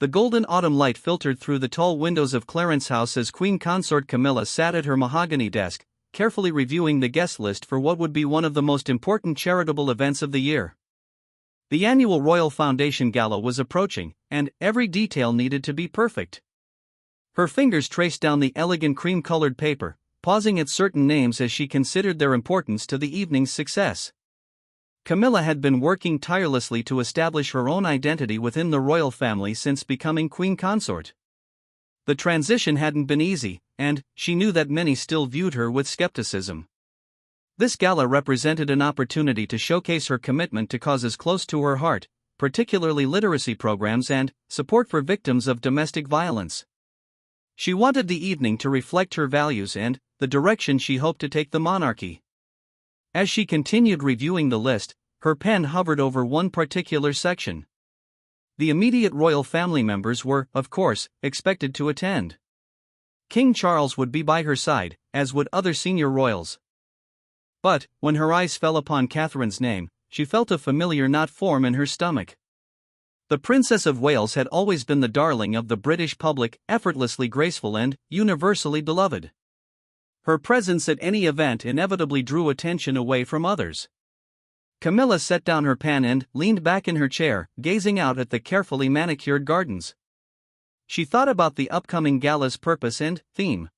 The golden autumn light filtered through the tall windows of Clarence's house as Queen Consort Camilla sat at her mahogany desk, carefully reviewing the guest list for what would be one of the most important charitable events of the year. The annual Royal Foundation Gala was approaching, and every detail needed to be perfect. Her fingers traced down the elegant cream-colored paper, pausing at certain names as she considered their importance to the evening's success. Camilla had been working tirelessly to establish her own identity within the royal family since becoming Queen Consort. The transition hadn't been easy, and she knew that many still viewed her with skepticism. This gala represented an opportunity to showcase her commitment to causes close to her heart, particularly literacy programs and support for victims of domestic violence. She wanted the evening to reflect her values and the direction she hoped to take the monarchy. As she continued reviewing the list, her pen hovered over one particular section. The immediate royal family members were, of course, expected to attend. King Charles would be by her side, as would other senior royals. But, when her eyes fell upon Catherine's name, she felt a familiar knot form in her stomach. The Princess of Wales had always been the darling of the British public, effortlessly graceful and universally beloved. Her presence at any event inevitably drew attention away from others. Camilla set down her pen and leaned back in her chair, gazing out at the carefully manicured gardens. She thought about the upcoming gala's purpose and theme.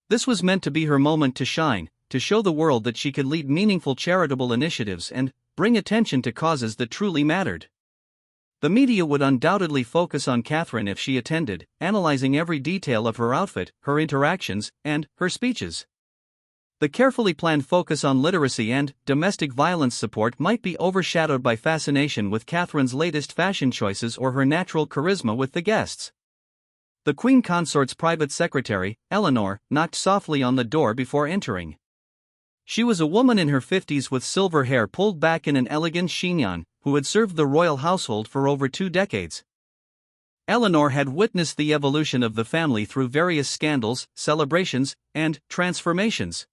This was meant to be her moment to shine, to show the world that she could lead meaningful charitable initiatives and bring attention to causes that truly mattered. The media would undoubtedly focus on Catherine if she attended, analyzing every detail of her outfit, her interactions, and her speeches. The carefully planned focus on literacy and domestic violence support might be overshadowed by fascination with Catherine's latest fashion choices or her natural charisma with the guests. The Queen Consort's private secretary, Eleanor, knocked softly on the door before entering. She was a woman in her 50s with silver hair pulled back in an elegant chignon, who had served the royal household for over 2 decades. Eleanor had witnessed the evolution of the family through various scandals, celebrations, and transformations.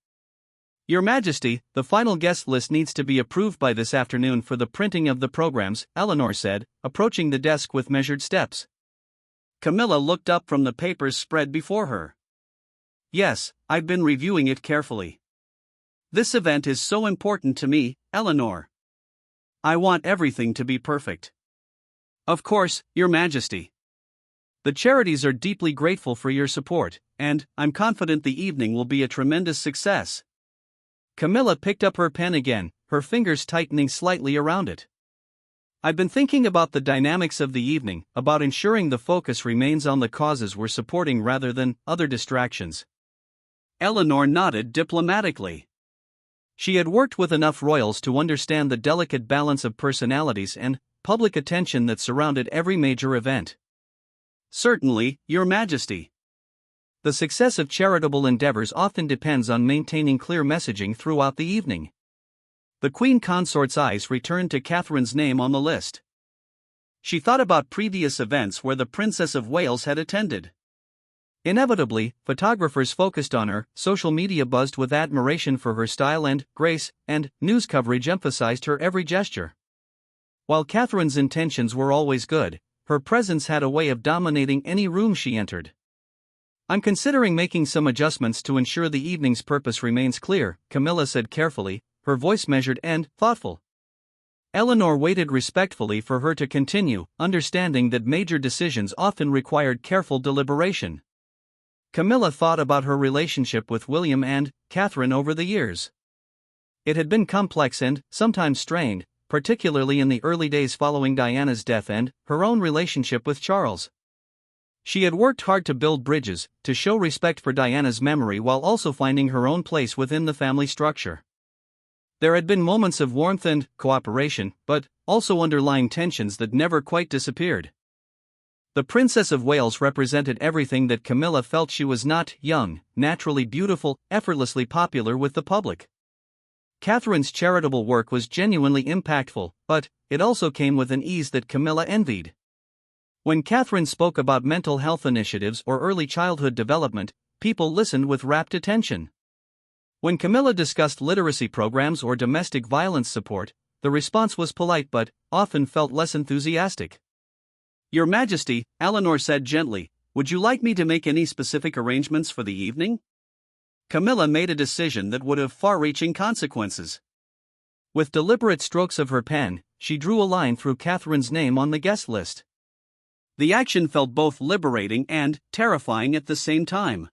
"Your Majesty, the final guest list needs to be approved by this afternoon for the printing of the programs," Eleanor said, approaching the desk with measured steps. Camilla looked up from the papers spread before her. "Yes, I've been reviewing it carefully. This event is so important to me, Eleanor. I want everything to be perfect." "Of course, Your Majesty. The charities are deeply grateful for your support, and I'm confident the evening will be a tremendous success." Camilla picked up her pen again, her fingers tightening slightly around it. "I've been thinking about the dynamics of the evening, about ensuring the focus remains on the causes we're supporting rather than other distractions." Eleanor nodded diplomatically. She had worked with enough royals to understand the delicate balance of personalities and public attention that surrounded every major event. "Certainly, Your Majesty. The success of charitable endeavors often depends on maintaining clear messaging throughout the evening." The Queen Consort's eyes returned to Catherine's name on the list. She thought about previous events where the Princess of Wales had attended. Inevitably, photographers focused on her, social media buzzed with admiration for her style and grace, and news coverage emphasized her every gesture. While Catherine's intentions were always good, her presence had a way of dominating any room she entered. "I'm considering making some adjustments to ensure the evening's purpose remains clear," Camilla said carefully, her voice measured and thoughtful. Eleanor waited respectfully for her to continue, understanding that major decisions often required careful deliberation. Camilla thought about her relationship with William and Catherine over the years. It had been complex and sometimes strained, particularly in the early days following Diana's death and her own relationship with Charles. She had worked hard to build bridges, to show respect for Diana's memory while also finding her own place within the family structure. There had been moments of warmth and cooperation, but also underlying tensions that never quite disappeared. The Princess of Wales represented everything that Camilla felt. She was not young, naturally beautiful, effortlessly popular with the public. Catherine's charitable work was genuinely impactful, but it also came with an ease that Camilla envied. When Catherine spoke about mental health initiatives or early childhood development, people listened with rapt attention. When Camilla discussed literacy programs or domestic violence support, the response was polite but often felt less enthusiastic. Your Majesty, Eleanor said gently, would you like me to make any specific arrangements for the evening? Camilla made a decision that would have far-reaching consequences. With deliberate strokes of her pen, she drew a line through Catherine's name on the guest list. The action felt both liberating and terrifying at the same time.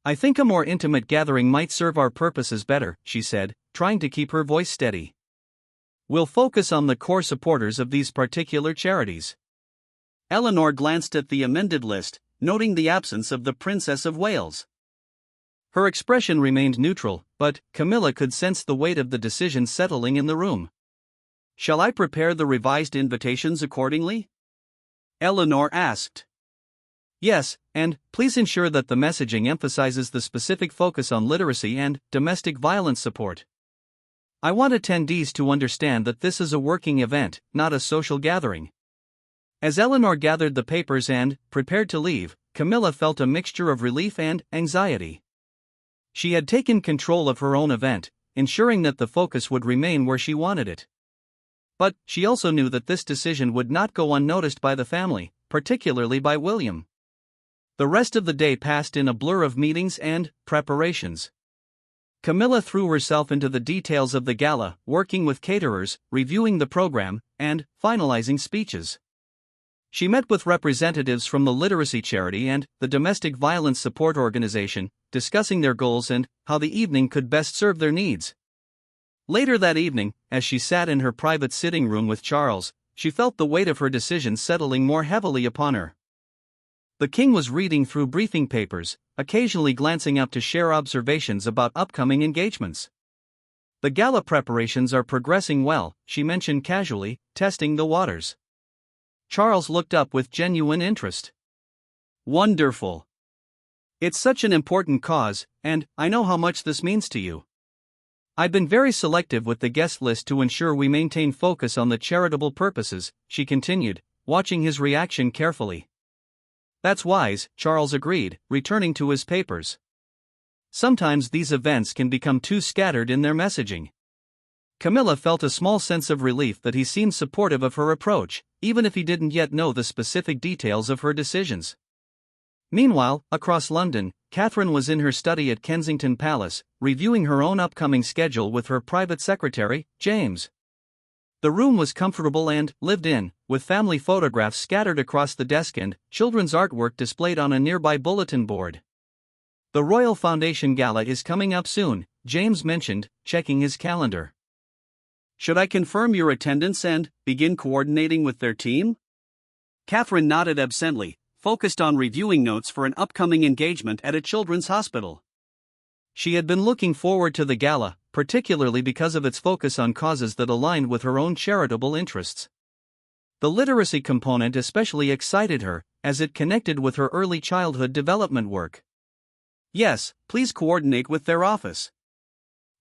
I think a more intimate gathering might serve our purposes better, she said, trying to keep her voice steady. We'll focus on the core supporters of these particular charities. Eleanor glanced at the amended list, noting the absence of the Princess of Wales. Her expression remained neutral, but Camilla could sense the weight of the decision settling in the room. Shall I prepare the revised invitations accordingly? Eleanor asked. Yes, and please ensure that the messaging emphasizes the specific focus on literacy and domestic violence support. I want attendees to understand that this is a working event, not a social gathering. As Eleanor gathered the papers and prepared to leave, Camilla felt a mixture of relief and anxiety. She had taken control of her own event, ensuring that the focus would remain where she wanted it. But she also knew that this decision would not go unnoticed by the family, particularly by William. The rest of the day passed in a blur of meetings and preparations. Camilla threw herself into the details of the gala, working with caterers, reviewing the program, and finalizing speeches. She met with representatives from the literacy charity and the domestic violence support organization, discussing their goals and how the evening could best serve their needs. Later that evening, as she sat in her private sitting room with Charles, she felt the weight of her decision settling more heavily upon her. The king was reading through briefing papers, occasionally glancing up to share observations about upcoming engagements. The gala preparations are progressing well, she mentioned casually, testing the waters. Charles looked up with genuine interest. Wonderful. It's such an important cause, and I know how much this means to you. I've been very selective with the guest list to ensure we maintain focus on the charitable purposes, she continued, watching his reaction carefully. That's wise, Charles agreed, returning to his papers. Sometimes these events can become too scattered in their messaging. Camilla felt a small sense of relief that he seemed supportive of her approach, even if he didn't yet know the specific details of her decisions. Meanwhile, across London, Catherine was in her study at Kensington Palace, reviewing her own upcoming schedule with her private secretary, James. The room was comfortable and lived in, with family photographs scattered across the desk and children's artwork displayed on a nearby bulletin board. The Royal Foundation Gala is coming up soon, James mentioned, checking his calendar. Should I confirm your attendance and begin coordinating with their team? Catherine nodded absently, focused on reviewing notes for an upcoming engagement at a children's hospital. She had been looking forward to the gala, particularly because of its focus on causes that aligned with her own charitable interests. The literacy component especially excited her, as it connected with her early childhood development work. Yes, please coordinate with their office.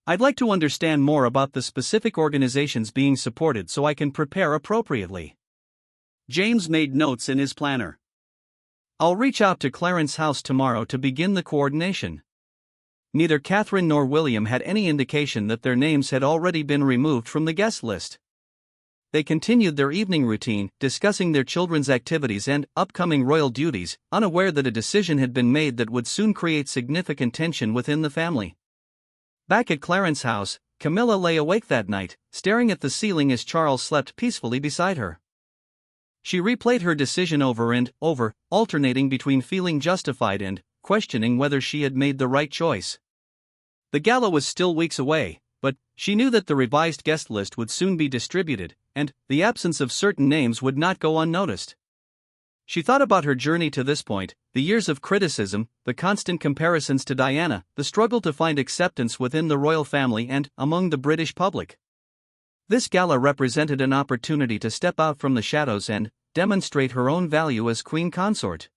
I'd like to understand more about the specific organizations being supported so I can prepare appropriately. James made notes in his planner. I'll reach out to Clarence House tomorrow to begin the coordination. Neither Catherine nor William had any indication that their names had already been removed from the guest list. They continued their evening routine, discussing their children's activities and upcoming royal duties, unaware that a decision had been made that would soon create significant tension within the family. Back at Clarence House, Camilla lay awake that night, staring at the ceiling as Charles slept peacefully beside her. She replayed her decision over and over, alternating between feeling justified and questioning whether she had made the right choice. The gala was still weeks away, but she knew that the revised guest list would soon be distributed, and the absence of certain names would not go unnoticed. She thought about her journey to this point, the years of criticism, the constant comparisons to Diana, the struggle to find acceptance within the royal family and among the British public. This gala represented an opportunity to step out from the shadows and demonstrate her own value as queen consort.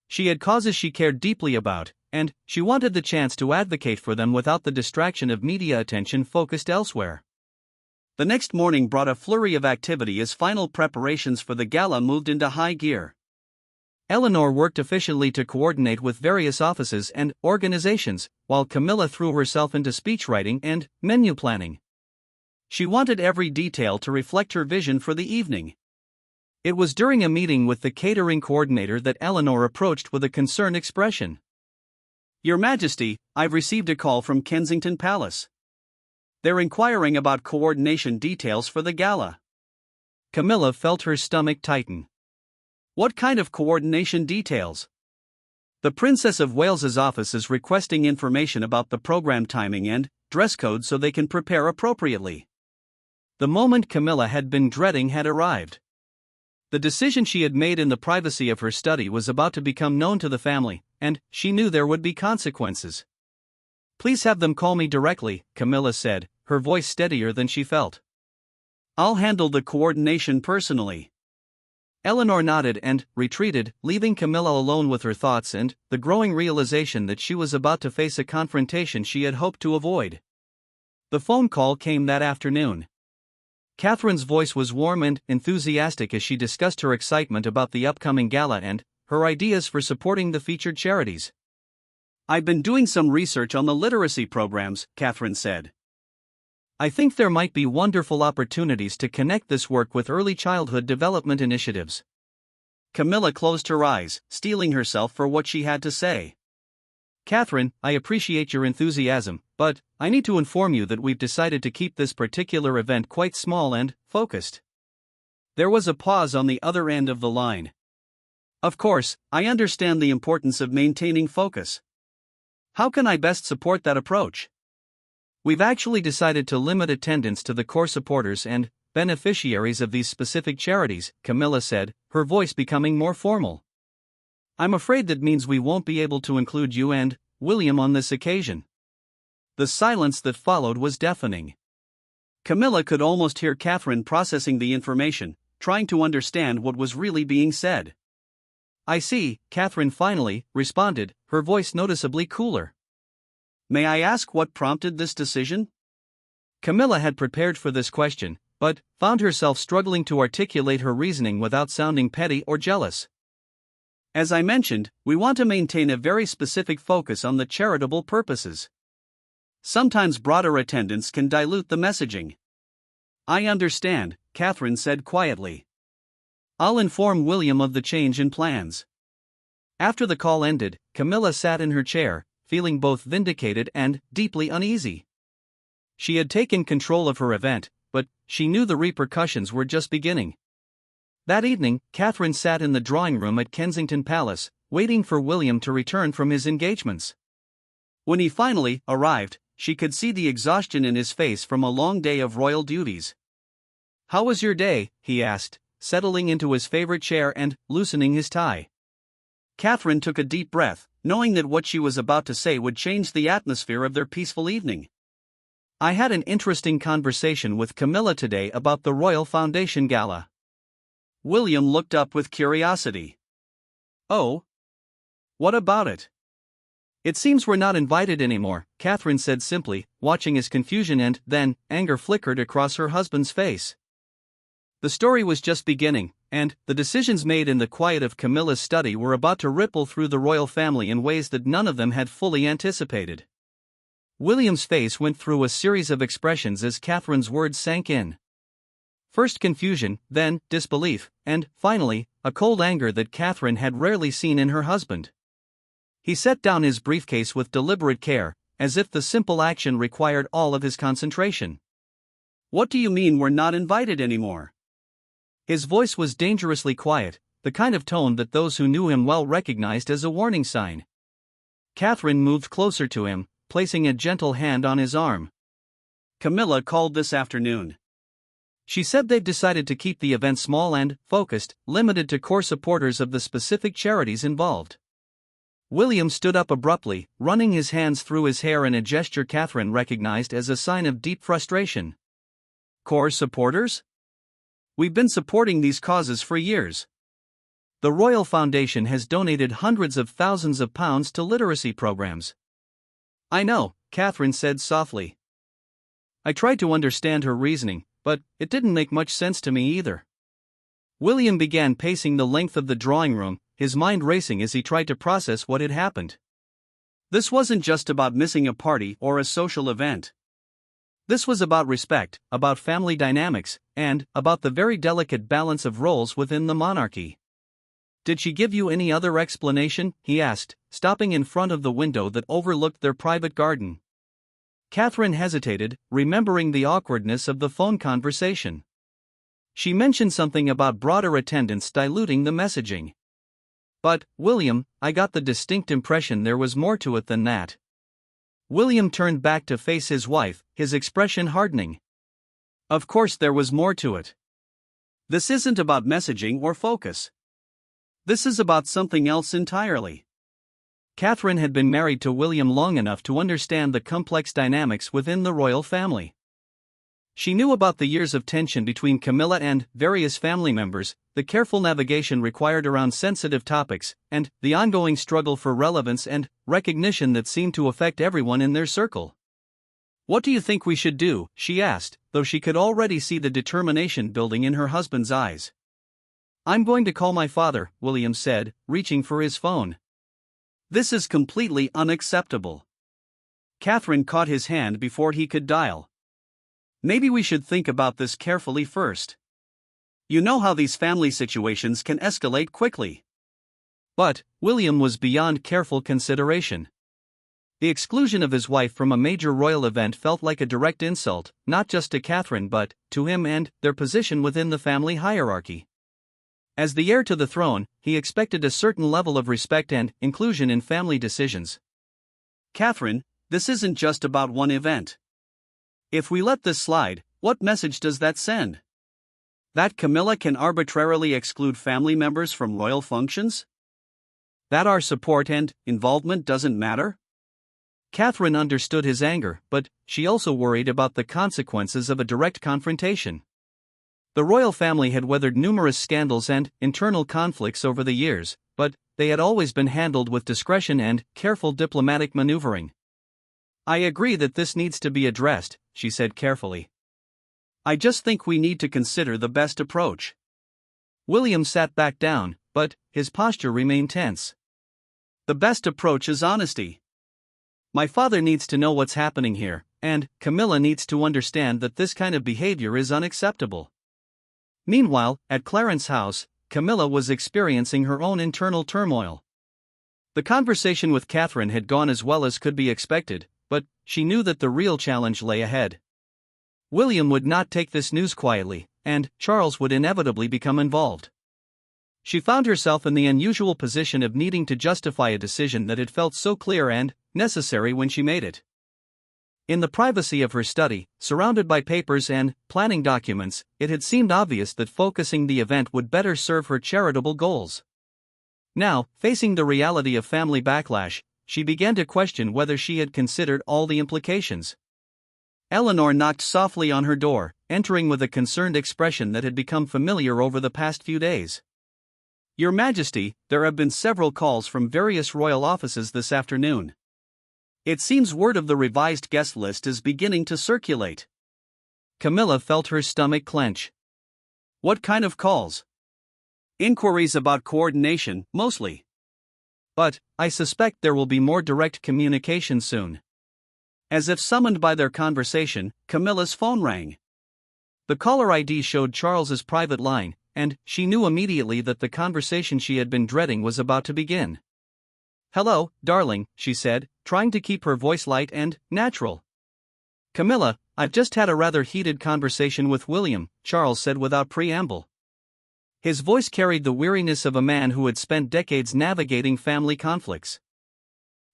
She had causes she cared deeply about, and she wanted the chance to advocate for them without the distraction of media attention focused elsewhere. The next morning brought a flurry of activity as final preparations for the gala moved into high gear. Eleanor worked efficiently to coordinate with various offices and organizations, while Camilla threw herself into speechwriting and menu planning. She wanted every detail to reflect her vision for the evening. It was during a meeting with the catering coordinator that Eleanor approached with a concerned expression. "Your Majesty, I've received a call from Kensington Palace. They're inquiring about coordination details for the gala." Camilla felt her stomach tighten. What kind of coordination details? The Princess of Wales's office is requesting information about the program timing and dress code so they can prepare appropriately. The moment Camilla had been dreading had arrived. The decision she had made in the privacy of her study was about to become known to the family, and she knew there would be consequences. "Please have them call me directly," Camilla said, her voice steadier than she felt. "I'll handle the coordination personally." Eleanor nodded and retreated, leaving Camilla alone with her thoughts and the growing realization that she was about to face a confrontation she had hoped to avoid. The phone call came that afternoon. Catherine's voice was warm and enthusiastic as she discussed her excitement about the upcoming gala and her ideas for supporting the featured charities. "I've been doing some research on the literacy programs," Catherine said. "I think there might be wonderful opportunities to connect this work with early childhood development initiatives." Camilla closed her eyes, steeling herself for what she had to say. "Catherine, I appreciate your enthusiasm, but I need to inform you that we've decided to keep this particular event quite small and focused." There was a pause on the other end of the line. "Of course, I understand the importance of maintaining focus. How can I best support that approach?" "We've actually decided to limit attendance to the core supporters and beneficiaries of these specific charities," Camilla said, her voice becoming more formal. "I'm afraid that means we won't be able to include you and William on this occasion." The silence that followed was deafening. Camilla could almost hear Catherine processing the information, trying to understand what was really being said. "I see," Catherine finally responded, her voice noticeably cooler. "May I ask what prompted this decision?" Camilla had prepared for this question, but found herself struggling to articulate her reasoning without sounding petty or jealous. "As I mentioned, we want to maintain a very specific focus on the charitable purposes. Sometimes broader attendance can dilute the messaging." "I understand," Catherine said quietly. "I'll inform William of the change in plans." After the call ended, Camilla sat in her chair, feeling both vindicated and deeply uneasy. She had taken control of her event, but she knew the repercussions were just beginning. That evening, Catherine sat in the drawing room at Kensington Palace, waiting for William to return from his engagements. When he finally arrived, she could see the exhaustion in his face from a long day of royal duties. "How was your day?" he asked, settling into his favorite chair and loosening his tie. Catherine took a deep breath, knowing that what she was about to say would change the atmosphere of their peaceful evening. "I had an interesting conversation with Camilla today about the Royal Foundation Gala." William looked up with curiosity. "Oh? What about it?" "It seems we're not invited anymore," Catherine said simply, watching his confusion and then anger flickered across her husband's face. The story was just beginning, and the decisions made in the quiet of Camilla's study were about to ripple through the royal family in ways that none of them had fully anticipated. William's face went through a series of expressions as Catherine's words sank in. First confusion, then disbelief, and, finally, a cold anger that Catherine had rarely seen in her husband. He set down his briefcase with deliberate care, as if the simple action required all of his concentration. "What do you mean we're not invited anymore?" His voice was dangerously quiet, the kind of tone that those who knew him well recognized as a warning sign. Catherine moved closer to him, placing a gentle hand on his arm. "Camilla called this afternoon. She said they've decided to keep the event small and focused, limited to core supporters of the specific charities involved." William stood up abruptly, running his hands through his hair in a gesture Catherine recognized as a sign of deep frustration. "Core supporters? We've been supporting these causes for years. The Royal Foundation has donated hundreds of thousands of pounds to literacy programs." "I know," Catherine said softly. I tried to understand her reasoning, but it didn't make much sense to me either. William began pacing the length of the drawing room, his mind racing as he tried to process what had happened. This wasn't just about missing a party or a social event. This was about respect, about family dynamics, and about the very delicate balance of roles within the monarchy. "Did she give you any other explanation?" he asked, stopping in front of the window that overlooked their private garden. Catherine hesitated, remembering the awkwardness of the phone conversation. She mentioned something about broader attendance diluting the messaging. "But, William, I got the distinct impression there was more to it than that." William turned back to face his wife, his expression hardening. "Of course there was more to it. This isn't about messaging or focus. This is about something else entirely." Catherine had been married to William long enough to understand the complex dynamics within the royal family. She knew about the years of tension between Camilla and various family members, the careful navigation required around sensitive topics, and the ongoing struggle for relevance and recognition that seemed to affect everyone in their circle. "What do you think we should do?" she asked, though she could already see the determination building in her husband's eyes. "I'm going to call my father," William said, reaching for his phone. "This is completely unacceptable." Catherine caught his hand before he could dial. "Maybe we should think about this carefully first. You know how these family situations can escalate quickly." But William was beyond careful consideration. The exclusion of his wife from a major royal event felt like a direct insult, not just to Catherine but to him and their position within the family hierarchy. As the heir to the throne, he expected a certain level of respect and inclusion in family decisions. "Catherine, this isn't just about one event. If we let this slide, what message does that send? That Camilla can arbitrarily exclude family members from royal functions? That our support and involvement doesn't matter?" Catherine understood his anger, but she also worried about the consequences of a direct confrontation. The royal family had weathered numerous scandals and internal conflicts over the years, but they had always been handled with discretion and careful diplomatic maneuvering. "I agree that this needs to be addressed," she said carefully. "I just think we need to consider the best approach." William sat back down, but his posture remained tense. "The best approach is honesty. My father needs to know what's happening here, and Camilla needs to understand that this kind of behavior is unacceptable." Meanwhile, at Clarence House, Camilla was experiencing her own internal turmoil. The conversation with Catherine had gone as well as could be expected, but she knew that the real challenge lay ahead. William would not take this news quietly, and Charles would inevitably become involved. She found herself in the unusual position of needing to justify a decision that had felt so clear and necessary when she made it. In the privacy of her study, surrounded by papers and planning documents, it had seemed obvious that focusing the event would better serve her charitable goals. Now, facing the reality of family backlash, she began to question whether she had considered all the implications. Eleanor knocked softly on her door, entering with a concerned expression that had become familiar over the past few days. "Your Majesty, there have been several calls from various royal offices this afternoon. It seems word of the revised guest list is beginning to circulate." Camilla felt her stomach clench. "What kind of calls?" "Inquiries about coordination, mostly. But I suspect there will be more direct communication soon." As if summoned by their conversation, Camilla's phone rang. The caller ID showed Charles's private line, and she knew immediately that the conversation she had been dreading was about to begin. "Hello, darling," she said, trying to keep her voice light and natural. "Camilla, I've just had a rather heated conversation with William," Charles said without preamble. His voice carried the weariness of a man who had spent decades navigating family conflicts.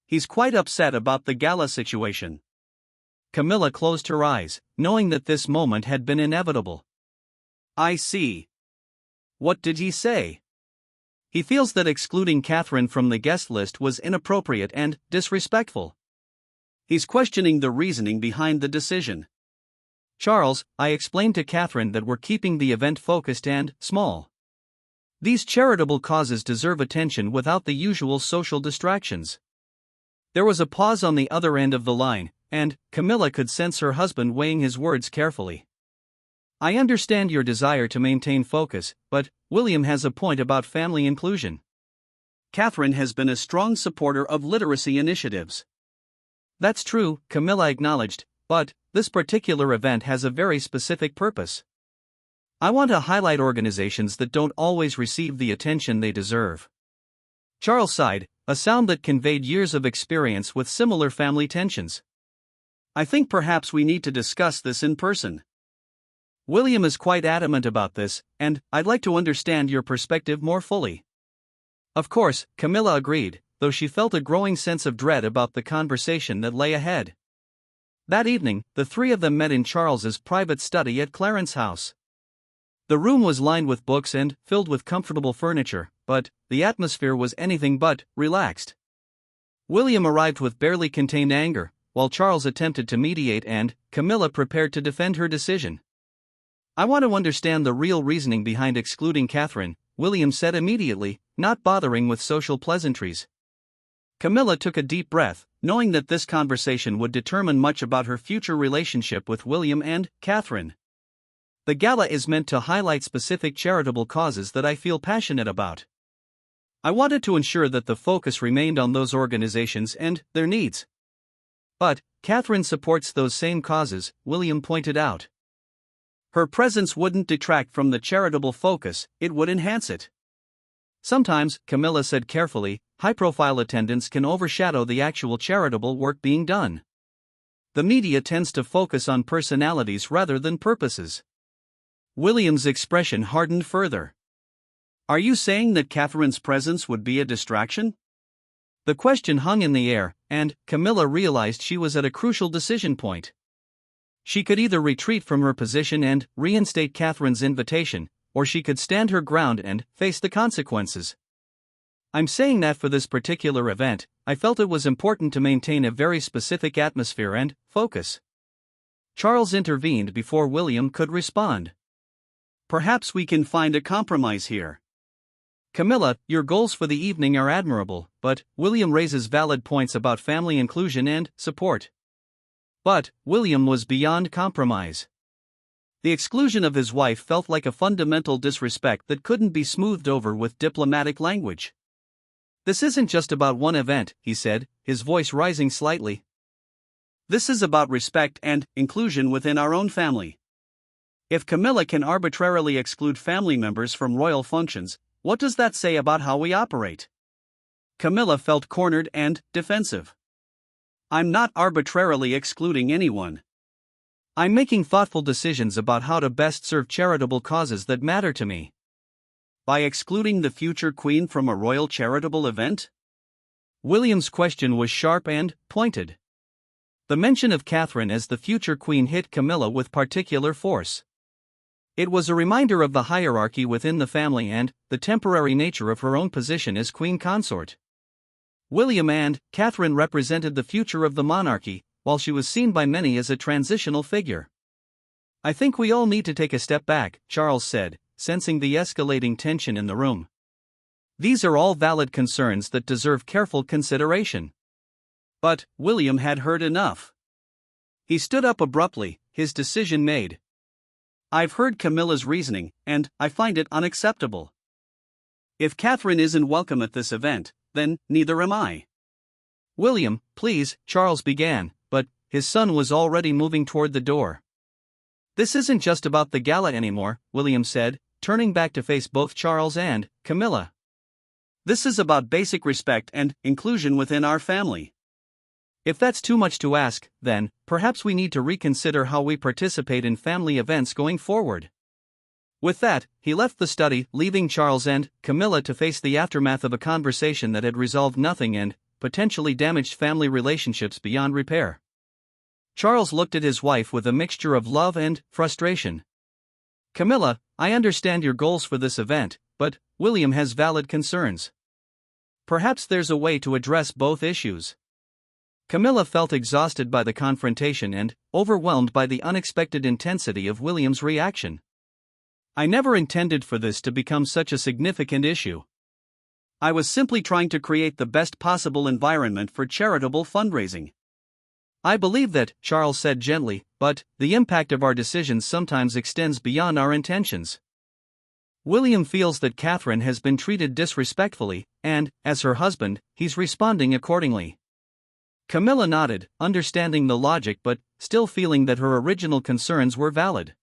"He's quite upset about the gala situation." Camilla closed her eyes, knowing that this moment had been inevitable. "I see. What did he say?" "He feels that excluding Catherine from the guest list was inappropriate and disrespectful. He's questioning the reasoning behind the decision." "Charles, I explained to Catherine that we're keeping the event focused and small. These charitable causes deserve attention without the usual social distractions." There was a pause on the other end of the line, and Camilla could sense her husband weighing his words carefully. "I understand your desire to maintain focus, but William has a point about family inclusion. Catherine has been a strong supporter of literacy initiatives." "That's true," Camilla acknowledged, But this particular event has a very specific purpose. I want to highlight organizations that don't always receive the attention they deserve. Charles sighed, a sound that conveyed years of experience with similar family tensions. I think perhaps we need to discuss this in person. William is quite adamant about this, and I'd like to understand your perspective more fully. Of course, Camilla agreed, though she felt a growing sense of dread about the conversation that lay ahead. That evening, the three of them met in Charles's private study at Clarence's house. The room was lined with books and filled with comfortable furniture, but the atmosphere was anything but relaxed. William arrived with barely contained anger, while Charles attempted to mediate and Camilla prepared to defend her decision. I want to understand the real reasoning behind excluding Catherine, William said immediately, not bothering with social pleasantries. Camilla took a deep breath, knowing that this conversation would determine much about her future relationship with William and Catherine. The gala is meant to highlight specific charitable causes that I feel passionate about. I wanted to ensure that the focus remained on those organizations and their needs. But Catherine supports those same causes, William pointed out. Her presence wouldn't detract from the charitable focus, it would enhance it. Sometimes, Camilla said carefully, high-profile attendance can overshadow the actual charitable work being done. The media tends to focus on personalities rather than purposes. William's expression hardened further. Are you saying that Catherine's presence would be a distraction? The question hung in the air, and Camilla realized she was at a crucial decision point. She could either retreat from her position and reinstate Catherine's invitation, or she could stand her ground and face the consequences. I'm saying that for this particular event, I felt it was important to maintain a very specific atmosphere and focus. Charles intervened before William could respond. Perhaps we can find a compromise here. Camilla, your goals for the evening are admirable, but William raises valid points about family inclusion and support. But William was beyond compromise. The exclusion of his wife felt like a fundamental disrespect that couldn't be smoothed over with diplomatic language. This isn't just about one event, he said, his voice rising slightly. This is about respect and inclusion within our own family. If Camilla can arbitrarily exclude family members from royal functions, what does that say about how we operate? Camilla felt cornered and defensive. I'm not arbitrarily excluding anyone. I'm making thoughtful decisions about how to best serve charitable causes that matter to me. By excluding the future queen from a royal charitable event? William's question was sharp and pointed. The mention of Catherine as the future queen hit Camilla with particular force. It was a reminder of the hierarchy within the family and the temporary nature of her own position as queen consort. William and Catherine represented the future of the monarchy, while she was seen by many as a transitional figure. I think we all need to take a step back, Charles said, sensing the escalating tension in the room. These are all valid concerns that deserve careful consideration. But William had heard enough. He stood up abruptly, his decision made. I've heard Camilla's reasoning, and I find it unacceptable. If Catherine isn't welcome at this event, then neither am I. William, please, Charles began, but his son was already moving toward the door. This isn't just about the gala anymore, William said, turning back to face both Charles and Camilla. This is about basic respect and inclusion within our family. If that's too much to ask, then perhaps we need to reconsider how we participate in family events going forward. With that, he left the study, leaving Charles and Camilla to face the aftermath of a conversation that had resolved nothing and potentially damaged family relationships beyond repair. Charles looked at his wife with a mixture of love and frustration. Camilla, I understand your goals for this event, but William has valid concerns. Perhaps there's a way to address both issues. Camilla felt exhausted by the confrontation and overwhelmed by the unexpected intensity of William's reaction. I never intended for this to become such a significant issue. I was simply trying to create the best possible environment for charitable fundraising. I believe that, Charles said gently, but the impact of our decisions sometimes extends beyond our intentions. William feels that Catherine has been treated disrespectfully, and, as her husband, he's responding accordingly. Camilla nodded, understanding the logic but still feeling that her original concerns were valid.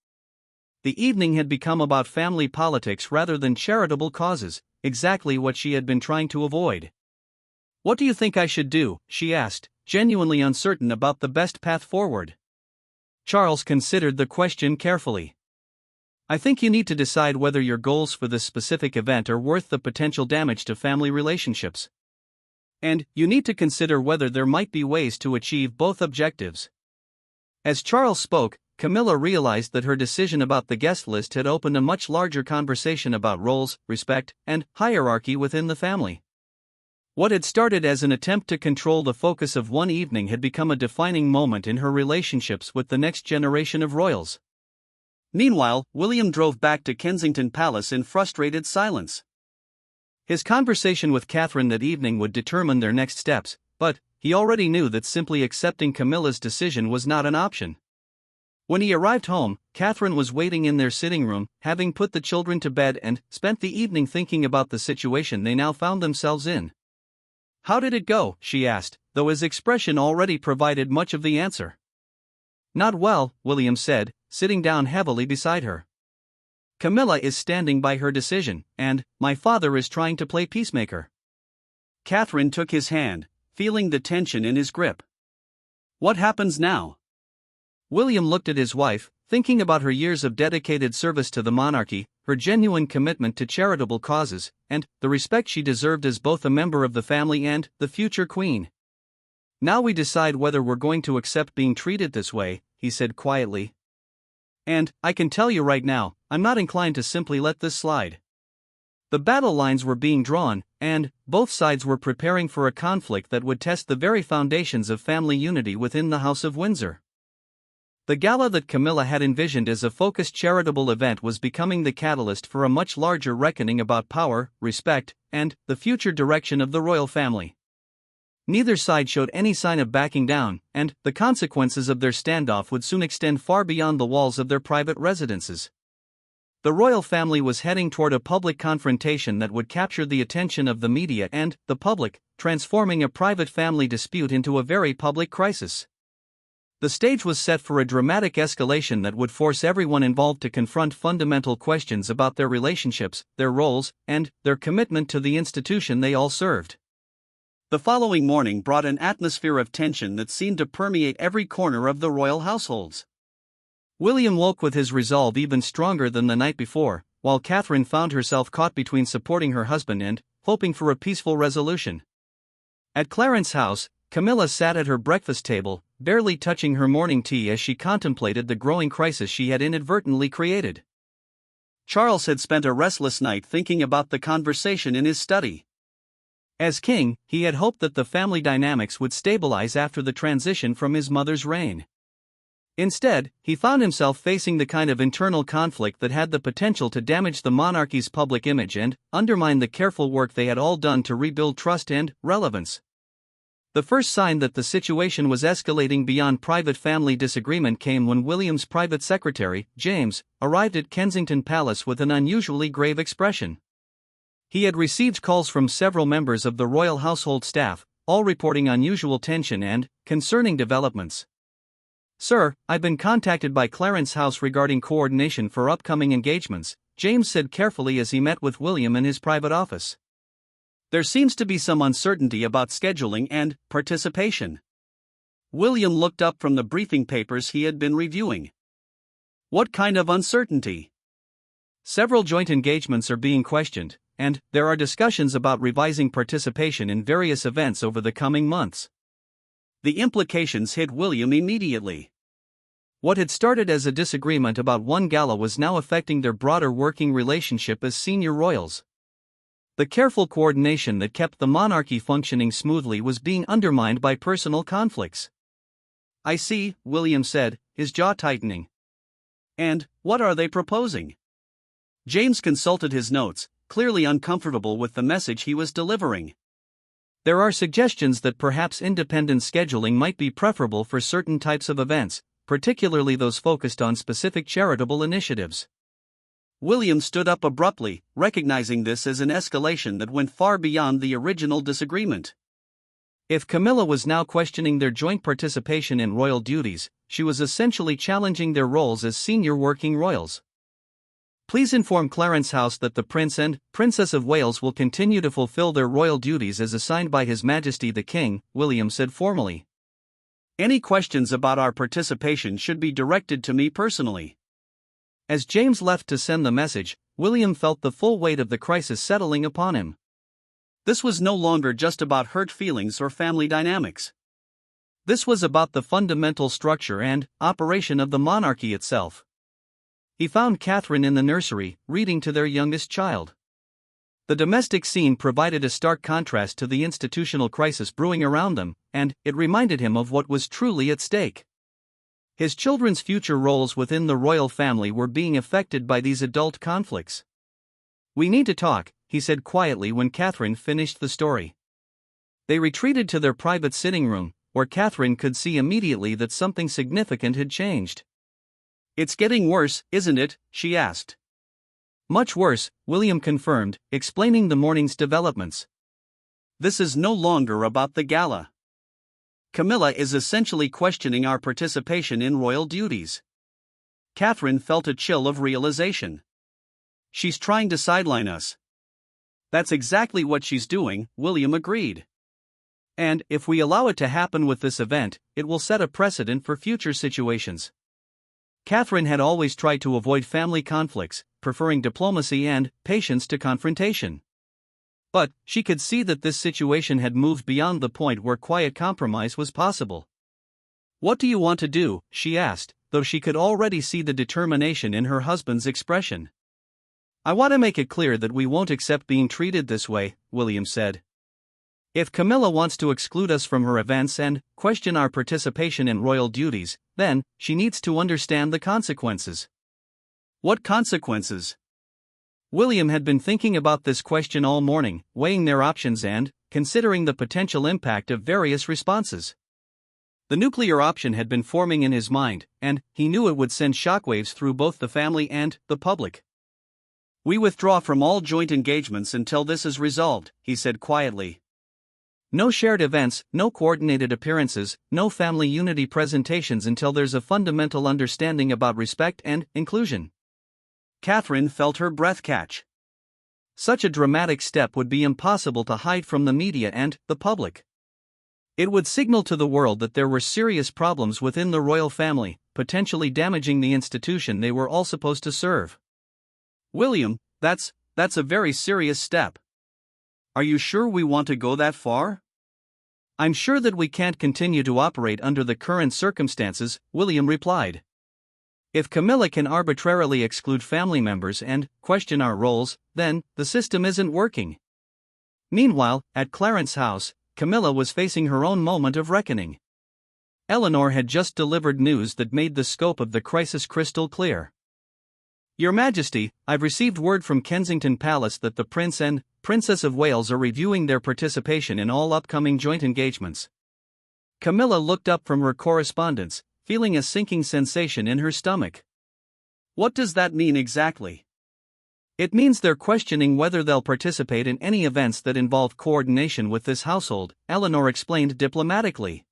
The evening had become about family politics rather than charitable causes, exactly what she had been trying to avoid. "What do you think I should do?" she asked, genuinely uncertain about the best path forward. Charles considered the question carefully. "I think you need to decide whether your goals for this specific event are worth the potential damage to family relationships. And you need to consider whether there might be ways to achieve both objectives." As Charles spoke, Camilla realized that her decision about the guest list had opened a much larger conversation about roles, respect, and hierarchy within the family. What had started as an attempt to control the focus of one evening had become a defining moment in her relationships with the next generation of royals. Meanwhile, William drove back to Kensington Palace in frustrated silence. His conversation with Catherine that evening would determine their next steps, but he already knew that simply accepting Camilla's decision was not an option. When he arrived home, Catherine was waiting in their sitting room, having put the children to bed and spent the evening thinking about the situation they now found themselves in. "How did it go?" she asked, though his expression already provided much of the answer. "Not well," William said, sitting down heavily beside her. "Camilla is standing by her decision, and my father is trying to play peacemaker." Catherine took his hand, feeling the tension in his grip. "What happens now?" William looked at his wife, thinking about her years of dedicated service to the monarchy, her genuine commitment to charitable causes, and the respect she deserved as both a member of the family and the future queen. "Now we decide whether we're going to accept being treated this way," he said quietly. "And I can tell you right now, I'm not inclined to simply let this slide." The battle lines were being drawn, and both sides were preparing for a conflict that would test the very foundations of family unity within the House of Windsor. The gala that Camilla had envisioned as a focused charitable event was becoming the catalyst for a much larger reckoning about power, respect, and the future direction of the royal family. Neither side showed any sign of backing down, and the consequences of their standoff would soon extend far beyond the walls of their private residences. The royal family was heading toward a public confrontation that would capture the attention of the media and the public, transforming a private family dispute into a very public crisis. The stage was set for a dramatic escalation that would force everyone involved to confront fundamental questions about their relationships, their roles, and their commitment to the institution they all served. The following morning brought an atmosphere of tension that seemed to permeate every corner of the royal households. William woke with his resolve even stronger than the night before, while Catherine found herself caught between supporting her husband and hoping for a peaceful resolution. At Clarence House, Camilla sat at her breakfast table, barely touching her morning tea as she contemplated the growing crisis she had inadvertently created. Charles had spent a restless night thinking about the conversation in his study. As king, he had hoped that the family dynamics would stabilize after the transition from his mother's reign. Instead, he found himself facing the kind of internal conflict that had the potential to damage the monarchy's public image and undermine the careful work they had all done to rebuild trust and relevance. The first sign that the situation was escalating beyond private family disagreement came when William's private secretary, James, arrived at Kensington Palace with an unusually grave expression. He had received calls from several members of the royal household staff, all reporting unusual tension and concerning developments. "Sir, I've been contacted by Clarence House regarding coordination for upcoming engagements," James said carefully as he met with William in his private office. "There seems to be some uncertainty about scheduling and participation." William looked up from the briefing papers he had been reviewing. "What kind of uncertainty?" "Several joint engagements are being questioned, and there are discussions about revising participation in various events over the coming months." The implications hit William immediately. What had started as a disagreement about one gala was now affecting their broader working relationship as senior royals. The careful coordination that kept the monarchy functioning smoothly was being undermined by personal conflicts. "I see," William said, his jaw tightening. "And what are they proposing?" James consulted his notes, clearly uncomfortable with the message he was delivering. "There are suggestions that perhaps independent scheduling might be preferable for certain types of events, particularly those focused on specific charitable initiatives." William stood up abruptly, recognizing this as an escalation that went far beyond the original disagreement. If Camilla was now questioning their joint participation in royal duties, she was essentially challenging their roles as senior working royals. Please inform Clarence House that the Prince and Princess of Wales will continue to fulfill their royal duties as assigned by His Majesty the King, William said formally. Any questions about our participation should be directed to me personally. As James left to send the message, William felt the full weight of the crisis settling upon him. This was no longer just about hurt feelings or family dynamics. This was about the fundamental structure and operation of the monarchy itself. He found Catherine in the nursery, reading to their youngest child. The domestic scene provided a stark contrast to the institutional crisis brewing around them, and it reminded him of what was truly at stake. His children's future roles within the royal family were being affected by these adult conflicts. "We need to talk," he said quietly when Catherine finished the story. They retreated to their private sitting room, where Catherine could see immediately that something significant had changed. "It's getting worse, isn't it?" she asked. "Much worse," William confirmed, explaining the morning's developments. "This is no longer about the gala. Camilla is essentially questioning our participation in royal duties." Catherine felt a chill of realization. "She's trying to sideline us." "That's exactly what she's doing," William agreed. "And, if we allow it to happen with this event, it will set a precedent for future situations." Catherine had always tried to avoid family conflicts, preferring diplomacy and patience to confrontation. But she could see that this situation had moved beyond the point where quiet compromise was possible. "What do you want to do?" she asked, though she could already see the determination in her husband's expression. "I want to make it clear that we won't accept being treated this way," William said. "If Camilla wants to exclude us from her events and question our participation in royal duties, then she needs to understand the consequences." "What consequences?" William had been thinking about this question all morning, weighing their options and considering the potential impact of various responses. The nuclear option had been forming in his mind, and he knew it would send shockwaves through both the family and the public. "We withdraw from all joint engagements until this is resolved," he said quietly. "No shared events, no coordinated appearances, no family unity presentations until there's a fundamental understanding about respect and inclusion." Catherine felt her breath catch. Such a dramatic step would be impossible to hide from the media and the public. It would signal to the world that there were serious problems within the royal family, potentially damaging the institution they were all supposed to serve. "William, that's a very serious step. Are you sure we want to go that far?" "I'm sure that we can't continue to operate under the current circumstances," William replied. "If Camilla can arbitrarily exclude family members and question our roles, then the system isn't working." Meanwhile, at Clarence House, Camilla was facing her own moment of reckoning. Eleanor had just delivered news that made the scope of the crisis crystal clear. "Your Majesty, I've received word from Kensington Palace that the Prince and Princess of Wales are reviewing their participation in all upcoming joint engagements." Camilla looked up from her correspondence, feeling a sinking sensation in her stomach. "What does that mean exactly?" "It means they're questioning whether they'll participate in any events that involve coordination with this household," Eleanor explained diplomatically.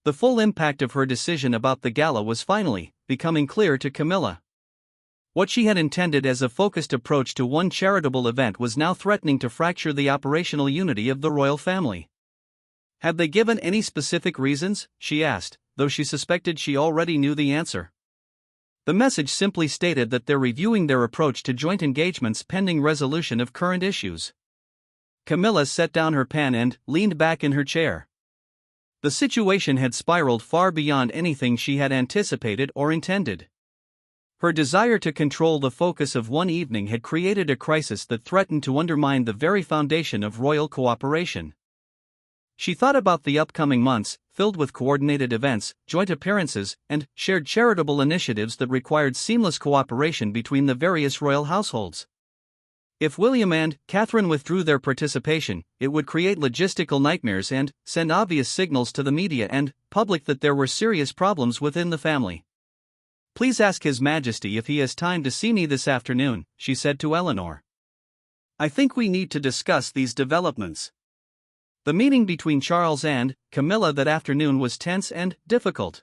The full impact of her decision about the gala was finally becoming clear to Camilla. What she had intended as a focused approach to one charitable event was now threatening to fracture the operational unity of the royal family. "Have they given any specific reasons?" she asked, though she suspected she already knew the answer. The message simply stated that they're reviewing their approach to joint engagements pending resolution of current issues. Camilla set down her pen and leaned back in her chair. The situation had spiraled far beyond anything she had anticipated or intended. Her desire to control the focus of one evening had created a crisis that threatened to undermine the very foundation of royal cooperation. She thought about the upcoming months, filled with coordinated events, joint appearances, and shared charitable initiatives that required seamless cooperation between the various royal households. If William and Catherine withdrew their participation, it would create logistical nightmares and send obvious signals to the media and public that there were serious problems within the family. "Please ask His Majesty if he has time to see me this afternoon," she said to Eleanor. "I think we need to discuss these developments." The meeting between Charles and Camilla that afternoon was tense and difficult.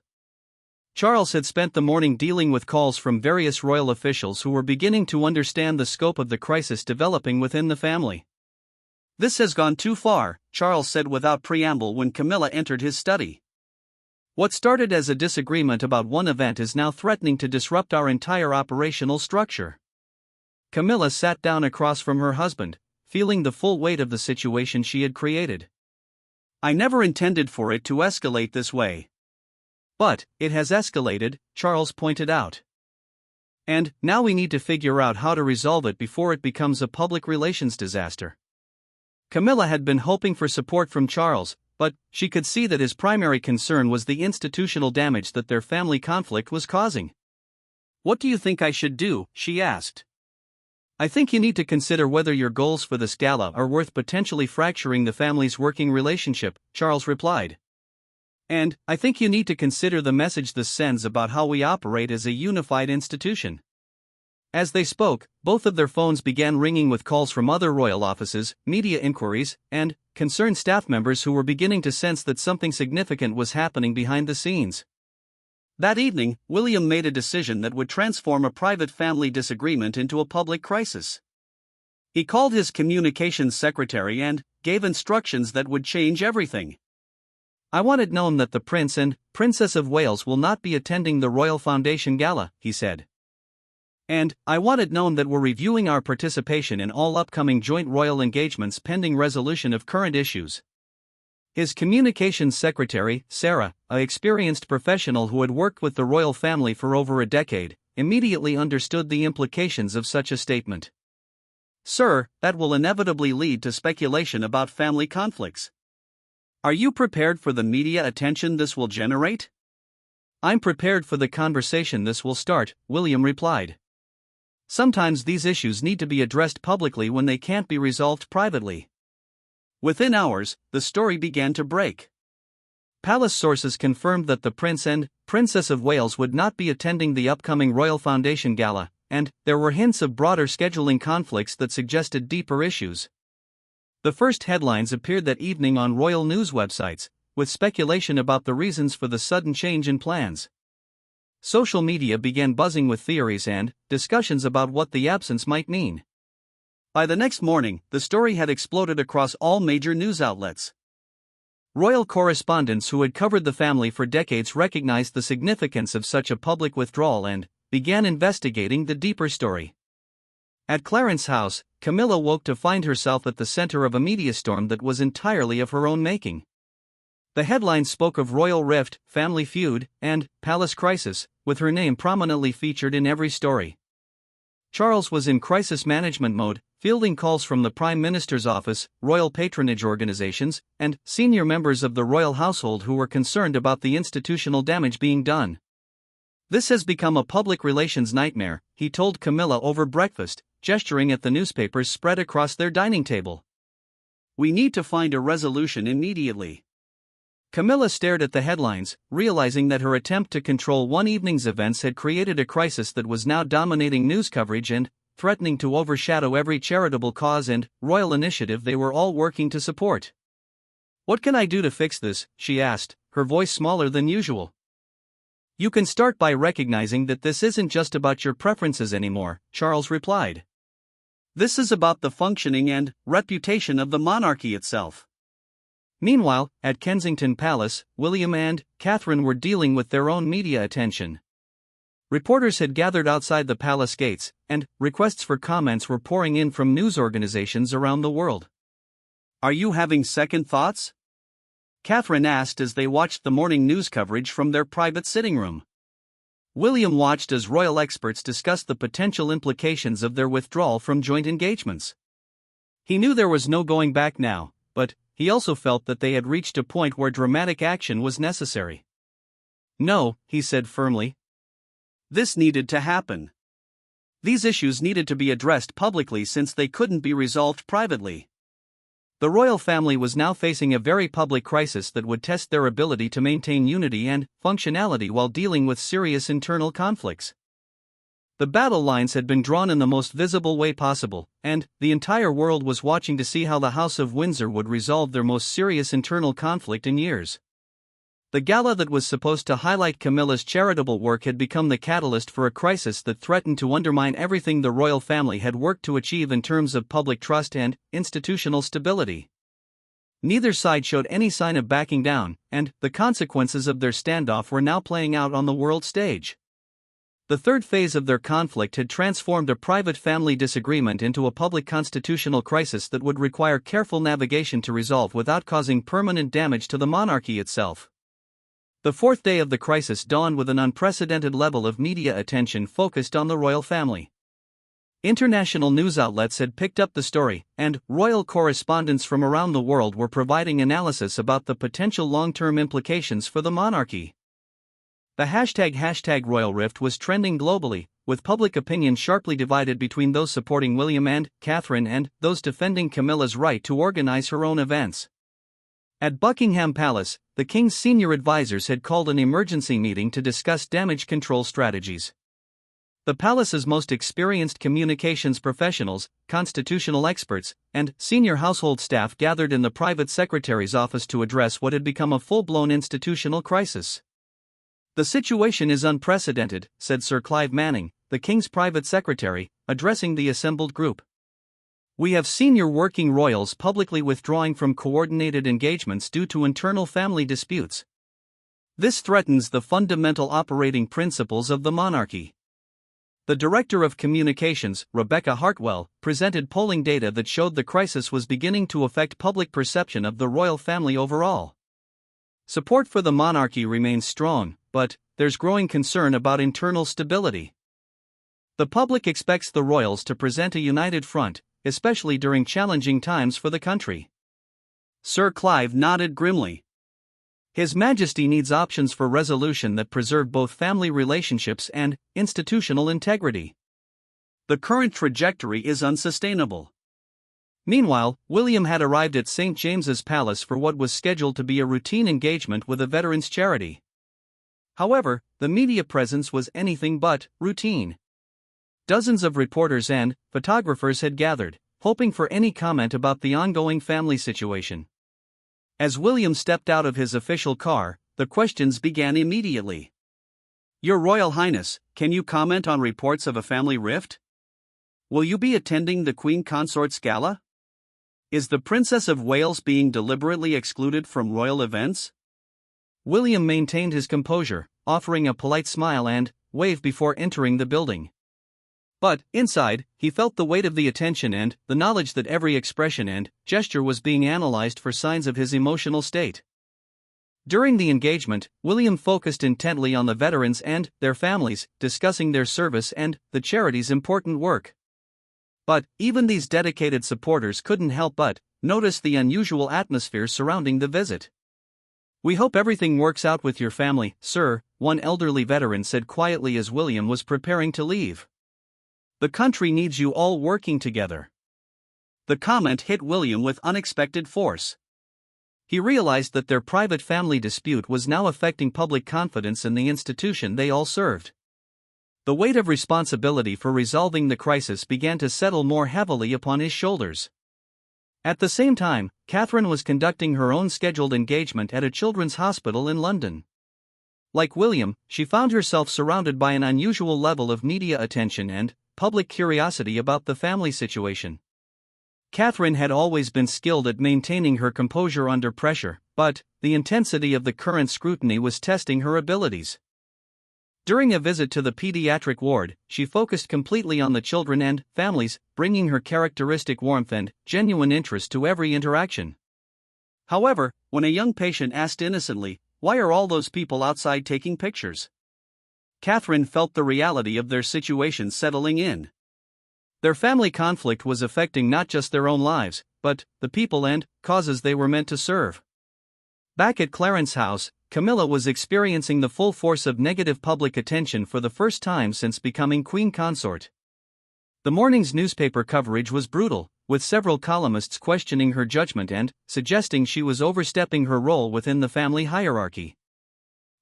Charles had spent the morning dealing with calls from various royal officials who were beginning to understand the scope of the crisis developing within the family. "This has gone too far," Charles said without preamble when Camilla entered his study. "What started as a disagreement about one event is now threatening to disrupt our entire operational structure." Camilla sat down across from her husband, feeling the full weight of the situation she had created. "I never intended for it to escalate this way." "But it has escalated," Charles pointed out. "And now we need to figure out how to resolve it before it becomes a public relations disaster." Camilla had been hoping for support from Charles, but she could see that his primary concern was the institutional damage that their family conflict was causing. "What do you think I should do?" she asked. "I think you need to consider whether your goals for this gala are worth potentially fracturing the family's working relationship," Charles replied. "And I think you need to consider the message this sends about how we operate as a unified institution." As they spoke, both of their phones began ringing with calls from other royal offices, media inquiries, and concerned staff members who were beginning to sense that something significant was happening behind the scenes. That evening, William made a decision that would transform a private family disagreement into a public crisis. He called his communications secretary and gave instructions that would change everything. "I want it known that the Prince and Princess of Wales will not be attending the Royal Foundation Gala," he said. "And I want it known that we're reviewing our participation in all upcoming joint royal engagements pending resolution of current issues." His communications secretary, Sarah, an experienced professional who had worked with the royal family for over a decade, immediately understood the implications of such a statement. "Sir, that will inevitably lead to speculation about family conflicts. Are you prepared for the media attention this will generate?" "I'm prepared for the conversation this will start," William replied. "Sometimes these issues need to be addressed publicly when they can't be resolved privately." Within hours, the story began to break. Palace sources confirmed that the Prince and Princess of Wales would not be attending the upcoming Royal Foundation Gala, and there were hints of broader scheduling conflicts that suggested deeper issues. The first headlines appeared that evening on royal news websites, with speculation about the reasons for the sudden change in plans. Social media began buzzing with theories and discussions about what the absence might mean. By the next morning, the story had exploded across all major news outlets. Royal correspondents who had covered the family for decades recognized the significance of such a public withdrawal and began investigating the deeper story. At Clarence House, Camilla woke to find herself at the center of a media storm that was entirely of her own making. The headlines spoke of royal rift, family feud, and palace crisis, with her name prominently featured in every story. Charles was in crisis management mode, fielding calls from the Prime Minister's office, royal patronage organizations, and senior members of the royal household who were concerned about the institutional damage being done. "This has become a public relations nightmare," he told Camilla over breakfast, gesturing at the newspapers spread across their dining table. "We need to find a resolution immediately." Camilla stared at the headlines, realizing that her attempt to control one evening's events had created a crisis that was now dominating news coverage and threatening to overshadow every charitable cause and royal initiative they were all working to support. "What can I do to fix this?" she asked, her voice smaller than usual. "You can start by recognizing that this isn't just about your preferences anymore," Charles replied. "This is about the functioning and reputation of the monarchy itself." Meanwhile, at Kensington Palace, William and Catherine were dealing with their own media attention. Reporters had gathered outside the palace gates, and requests for comments were pouring in from news organizations around the world. "Are you having second thoughts?" Catherine asked as they watched the morning news coverage from their private sitting room. William watched as royal experts discussed the potential implications of their withdrawal from joint engagements. He knew there was no going back now, but he also felt that they had reached a point where dramatic action was necessary. "No," he said firmly. This needed to happen. These issues needed to be addressed publicly since they couldn't be resolved privately. The royal family was now facing a very public crisis that would test their ability to maintain unity and functionality while dealing with serious internal conflicts. The battle lines had been drawn in the most visible way possible, and the entire world was watching to see how the House of Windsor would resolve their most serious internal conflict in years. The gala that was supposed to highlight Camilla's charitable work had become the catalyst for a crisis that threatened to undermine everything the royal family had worked to achieve in terms of public trust and institutional stability. Neither side showed any sign of backing down, and the consequences of their standoff were now playing out on the world stage. The third phase of their conflict had transformed a private family disagreement into a public constitutional crisis that would require careful navigation to resolve without causing permanent damage to the monarchy itself. The fourth day of the crisis dawned with an unprecedented level of media attention focused on the royal family. International news outlets had picked up the story, and royal correspondents from around the world were providing analysis about the potential long-term implications for the monarchy. The hashtag Royal Rift was trending globally, with public opinion sharply divided between those supporting William and Catherine and those defending Camilla's right to organize her own events. At Buckingham Palace, the King's senior advisors had called an emergency meeting to discuss damage control strategies. The palace's most experienced communications professionals, constitutional experts, and senior household staff gathered in the private secretary's office to address what had become a full-blown institutional crisis. "The situation is unprecedented," said Sir Clive Manning, the King's private secretary, addressing the assembled group. "We have senior working royals publicly withdrawing from coordinated engagements due to internal family disputes. This threatens the fundamental operating principles of the monarchy." The Director of Communications, Rebecca Hartwell, presented polling data that showed the crisis was beginning to affect public perception of the royal family overall. Support for the monarchy remains strong, but there's growing concern about internal stability. The public expects the royals to present a united front, especially during challenging times for the country. Sir Clive nodded grimly. His Majesty needs options for resolution that preserve both family relationships and institutional integrity. The current trajectory is unsustainable. Meanwhile, William had arrived at St. James's Palace for what was scheduled to be a routine engagement with a veterans' charity. However, the media presence was anything but routine. Dozens of reporters and photographers had gathered, hoping for any comment about the ongoing family situation. As William stepped out of his official car, the questions began immediately. "Your Royal Highness, can you comment on reports of a family rift? Will you be attending the Queen Consort's gala? Is the Princess of Wales being deliberately excluded from royal events?" William maintained his composure, offering a polite smile and wave before entering the building. But, inside, he felt the weight of the attention and the knowledge that every expression and gesture was being analyzed for signs of his emotional state. During the engagement, William focused intently on the veterans and their families, discussing their service and the charity's important work. But even these dedicated supporters couldn't help but notice the unusual atmosphere surrounding the visit. "We hope everything works out with your family, sir," one elderly veteran said quietly as William was preparing to leave. "The country needs you all working together." The comment hit William with unexpected force. He realized that their private family dispute was now affecting public confidence in the institution they all served. The weight of responsibility for resolving the crisis began to settle more heavily upon his shoulders. At the same time, Catherine was conducting her own scheduled engagement at a children's hospital in London. Like William, she found herself surrounded by an unusual level of media attention and public curiosity about the family situation. Catherine had always been skilled at maintaining her composure under pressure, but the intensity of the current scrutiny was testing her abilities. During a visit to the pediatric ward, she focused completely on the children and families, bringing her characteristic warmth and genuine interest to every interaction. However, when a young patient asked innocently, "Why are all those people outside taking pictures?" Catherine felt the reality of their situation settling in. Their family conflict was affecting not just their own lives, but the people and causes they were meant to serve. Back at Clarence House, Camilla was experiencing the full force of negative public attention for the first time since becoming Queen Consort. The morning's newspaper coverage was brutal, with several columnists questioning her judgment and suggesting she was overstepping her role within the family hierarchy.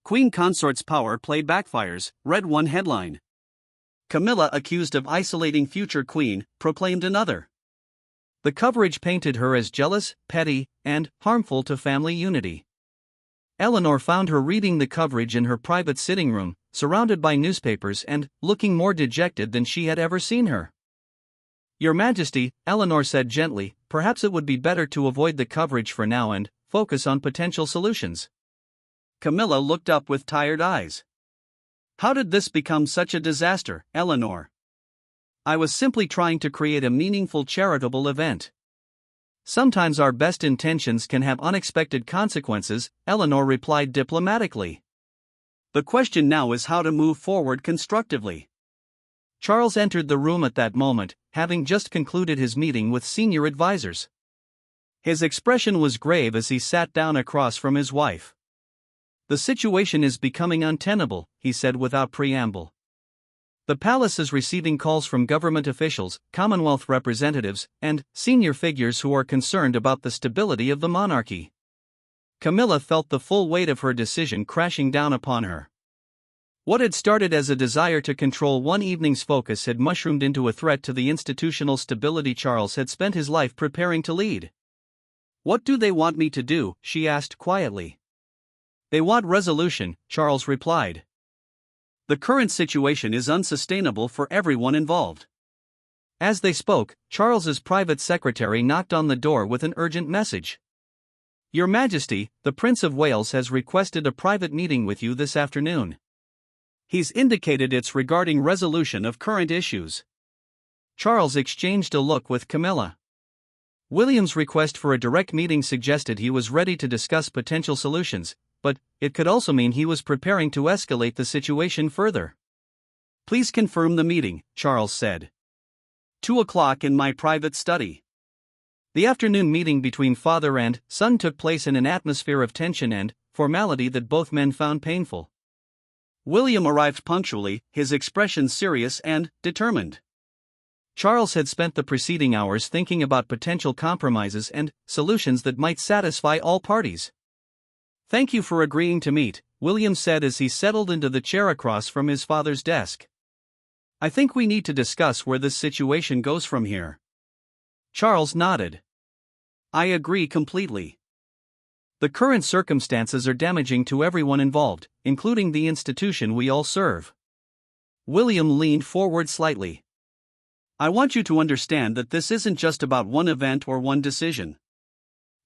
"Queen Consort's power play backfires," read one headline. Camilla accused of isolating future queen, proclaimed another. The coverage painted her as jealous, petty, and harmful to family unity. Eleanor found her reading the coverage in her private sitting room, surrounded by newspapers and looking more dejected than she had ever seen her. "Your Majesty," Eleanor said gently, "perhaps it would be better to avoid the coverage for now and focus on potential solutions." Camilla looked up with tired eyes. "How did this become such a disaster, Eleanor?" "I was simply trying to create a meaningful charitable event." "Sometimes our best intentions can have unexpected consequences," Eleanor replied diplomatically. "The question now is how to move forward constructively." Charles entered the room at that moment, having just concluded his meeting with senior advisors. His expression was grave as he sat down across from his wife. "The situation is becoming untenable," he said without preamble. "The palace is receiving calls from government officials, Commonwealth representatives, and senior figures who are concerned about the stability of the monarchy." Camilla felt the full weight of her decision crashing down upon her. What had started as a desire to control one evening's focus had mushroomed into a threat to the institutional stability Charles had spent his life preparing to lead. "What do they want me to do?" she asked quietly. "They want resolution," Charles replied. "The current situation is unsustainable for everyone involved." As they spoke, Charles's private secretary knocked on the door with an urgent message. "Your Majesty, the Prince of Wales has requested a private meeting with you this afternoon. He's indicated it's regarding resolution of current issues." Charles exchanged a look with Camilla. William's request for a direct meeting suggested he was ready to discuss potential solutions, but it could also mean he was preparing to escalate the situation further. "Please confirm the meeting," Charles said. 2:00 in my private study." The afternoon meeting between father and son took place in an atmosphere of tension and formality that both men found painful. William arrived punctually, his expression serious and determined. Charles had spent the preceding hours thinking about potential compromises and solutions that might satisfy all parties. "Thank you for agreeing to meet," William said as he settled into the chair across from his father's desk. "I think we need to discuss where this situation goes from here." Charles nodded. "I agree completely. The current circumstances are damaging to everyone involved, including the institution we all serve." William leaned forward slightly. "I want you to understand that this isn't just about one event or one decision.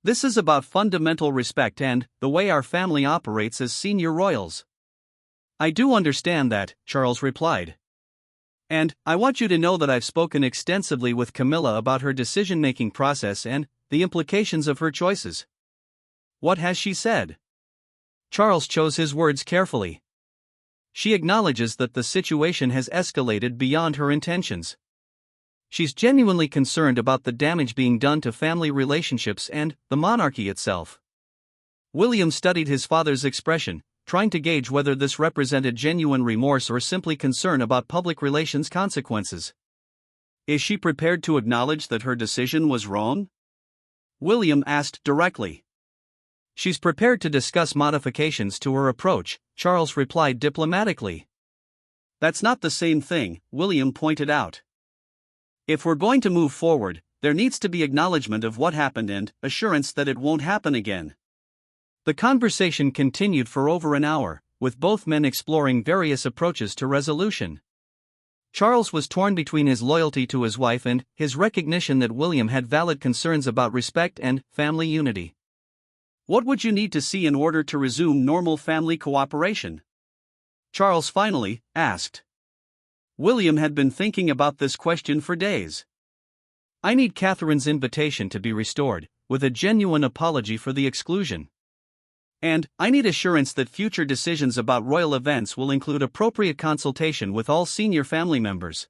This is about fundamental respect and the way our family operates as senior royals." "I do understand that," Charles replied. "And I want you to know that I've spoken extensively with Camilla about her decision-making process and the implications of her choices." "What has she said?" Charles chose his words carefully. "She acknowledges that the situation has escalated beyond her intentions. She's genuinely concerned about the damage being done to family relationships and the monarchy itself." William studied his father's expression, trying to gauge whether this represented genuine remorse or simply concern about public relations consequences. "Is she prepared to acknowledge that her decision was wrong?" William asked directly. "She's prepared to discuss modifications to her approach," Charles replied diplomatically. "That's not the same thing," William pointed out. "If we're going to move forward, there needs to be acknowledgement of what happened and assurance that it won't happen again." The conversation continued for over an hour, with both men exploring various approaches to resolution. Charles was torn between his loyalty to his wife and his recognition that William had valid concerns about respect and family unity. "What would you need to see in order to resume normal family cooperation?" Charles finally asked. William had been thinking about this question for days. "I need Catherine's invitation to be restored, with a genuine apology for the exclusion. And I need assurance that future decisions about royal events will include appropriate consultation with all senior family members.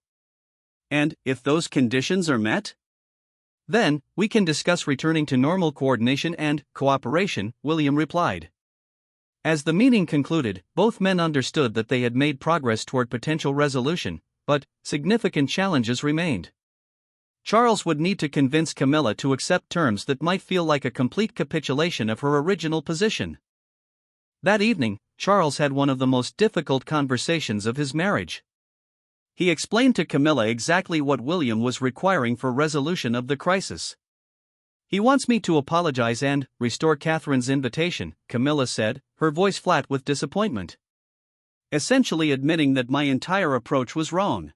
And if those conditions are met, then we can discuss returning to normal coordination and cooperation," William replied. As the meeting concluded, both men understood that they had made progress toward potential resolution, but significant challenges remained. Charles would need to convince Camilla to accept terms that might feel like a complete capitulation of her original position. That evening, Charles had one of the most difficult conversations of his marriage. He explained to Camilla exactly what William was requiring for resolution of the crisis. "He wants me to apologize and restore Catherine's invitation," Camilla said, her voice flat with disappointment. "Essentially admitting that my entire approach was wrong.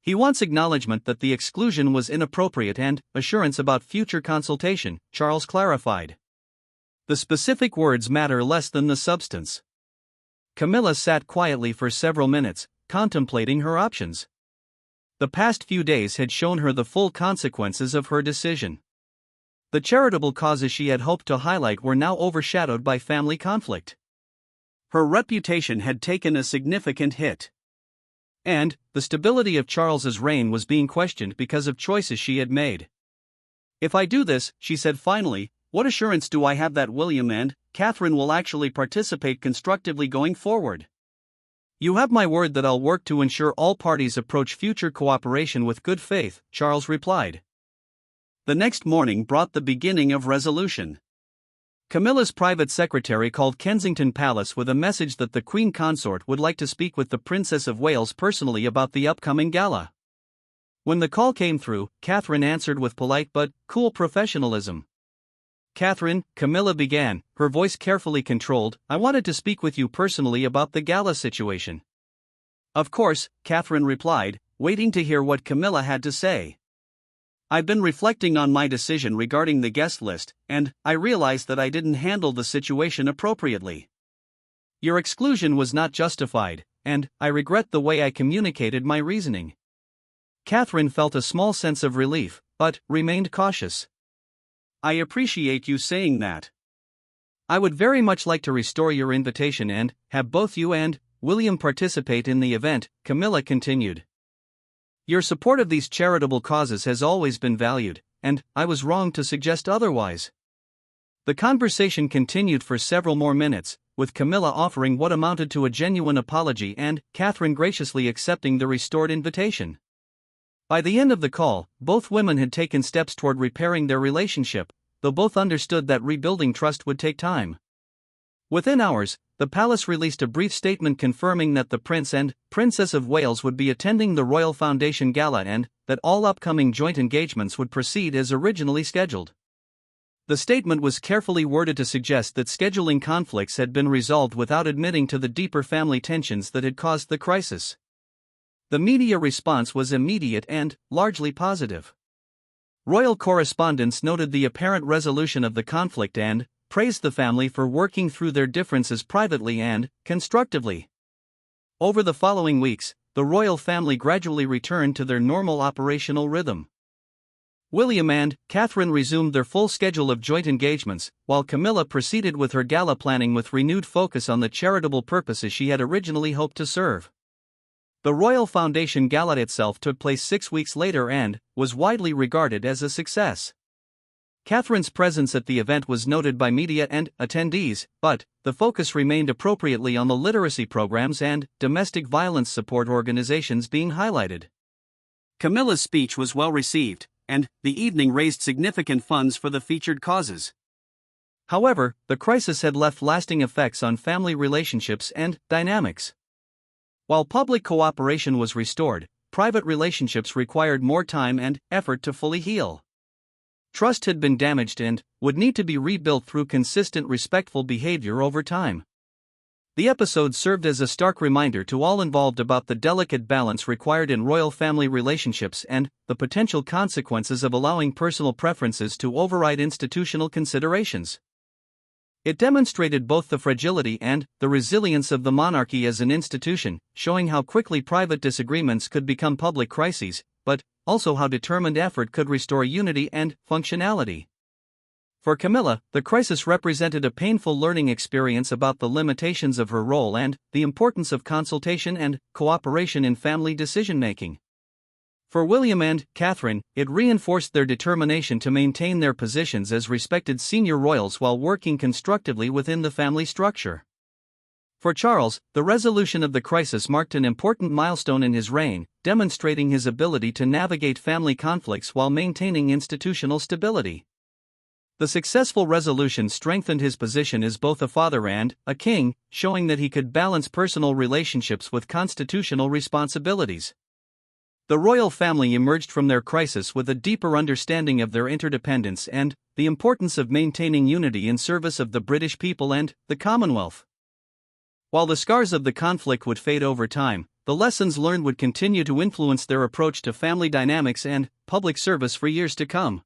He wants acknowledgement that the exclusion was inappropriate and assurance about future consultation," Charles clarified. "The specific words matter less than the substance." Camilla sat quietly for several minutes, contemplating her options. The past few days had shown her the full consequences of her decision. The charitable causes she had hoped to highlight were now overshadowed by family conflict. Her reputation had taken a significant hit. And the stability of Charles's reign was being questioned because of choices she had made. "If I do this," she said finally, "what assurance do I have that William and Catherine will actually participate constructively going forward?" "You have my word that I'll work to ensure all parties approach future cooperation with good faith," Charles replied. The next morning brought the beginning of resolution. Camilla's private secretary called Kensington Palace with a message that the Queen Consort would like to speak with the Princess of Wales personally about the upcoming gala. When the call came through, Catherine answered with polite but cool professionalism. "Catherine," Camilla began, her voice carefully controlled, "I wanted to speak with you personally about the gala situation." "Of course," Catherine replied, waiting to hear what Camilla had to say. "I've been reflecting on my decision regarding the guest list, and I realized that I didn't handle the situation appropriately. Your exclusion was not justified, and I regret the way I communicated my reasoning." Catherine felt a small sense of relief, but remained cautious. "I appreciate you saying that. I would very much like to restore your invitation and have both you and William participate in the event," Camilla continued. "Your support of these charitable causes has always been valued, and I was wrong to suggest otherwise." The conversation continued for several more minutes, with Camilla offering what amounted to a genuine apology and Catherine graciously accepting the restored invitation. By the end of the call, both women had taken steps toward repairing their relationship, though both understood that rebuilding trust would take time. Within hours, the palace released a brief statement confirming that the Prince and Princess of Wales would be attending the Royal Foundation Gala and that all upcoming joint engagements would proceed as originally scheduled. The statement was carefully worded to suggest that scheduling conflicts had been resolved without admitting to the deeper family tensions that had caused the crisis. The media response was immediate and largely positive. Royal correspondents noted the apparent resolution of the conflict and praised the family for working through their differences privately and constructively. Over the following weeks, the royal family gradually returned to their normal operational rhythm. William and Catherine resumed their full schedule of joint engagements, while Camilla proceeded with her gala planning with renewed focus on the charitable purposes she had originally hoped to serve. The Royal Foundation Gala itself took place 6 weeks later and was widely regarded as a success. Catherine's presence at the event was noted by media and attendees, but the focus remained appropriately on the literacy programs and domestic violence support organizations being highlighted. Camilla's speech was well received, and the evening raised significant funds for the featured causes. However, the crisis had left lasting effects on family relationships and dynamics. While public cooperation was restored, private relationships required more time and effort to fully heal. Trust had been damaged and would need to be rebuilt through consistent respectful behavior over time. The episode served as a stark reminder to all involved about the delicate balance required in royal family relationships and the potential consequences of allowing personal preferences to override institutional considerations. It demonstrated both the fragility and the resilience of the monarchy as an institution, showing how quickly private disagreements could become public crises, but also how determined effort could restore unity and functionality. For Camilla, the crisis represented a painful learning experience about the limitations of her role and the importance of consultation and cooperation in family decision-making. For William and Catherine, it reinforced their determination to maintain their positions as respected senior royals while working constructively within the family structure. For Charles, the resolution of the crisis marked an important milestone in his reign, demonstrating his ability to navigate family conflicts while maintaining institutional stability. The successful resolution strengthened his position as both a father and a king, showing that he could balance personal relationships with constitutional responsibilities. The royal family emerged from their crisis with a deeper understanding of their interdependence and the importance of maintaining unity in service of the British people and the Commonwealth. While the scars of the conflict would fade over time, the lessons learned would continue to influence their approach to family dynamics and public service for years to come.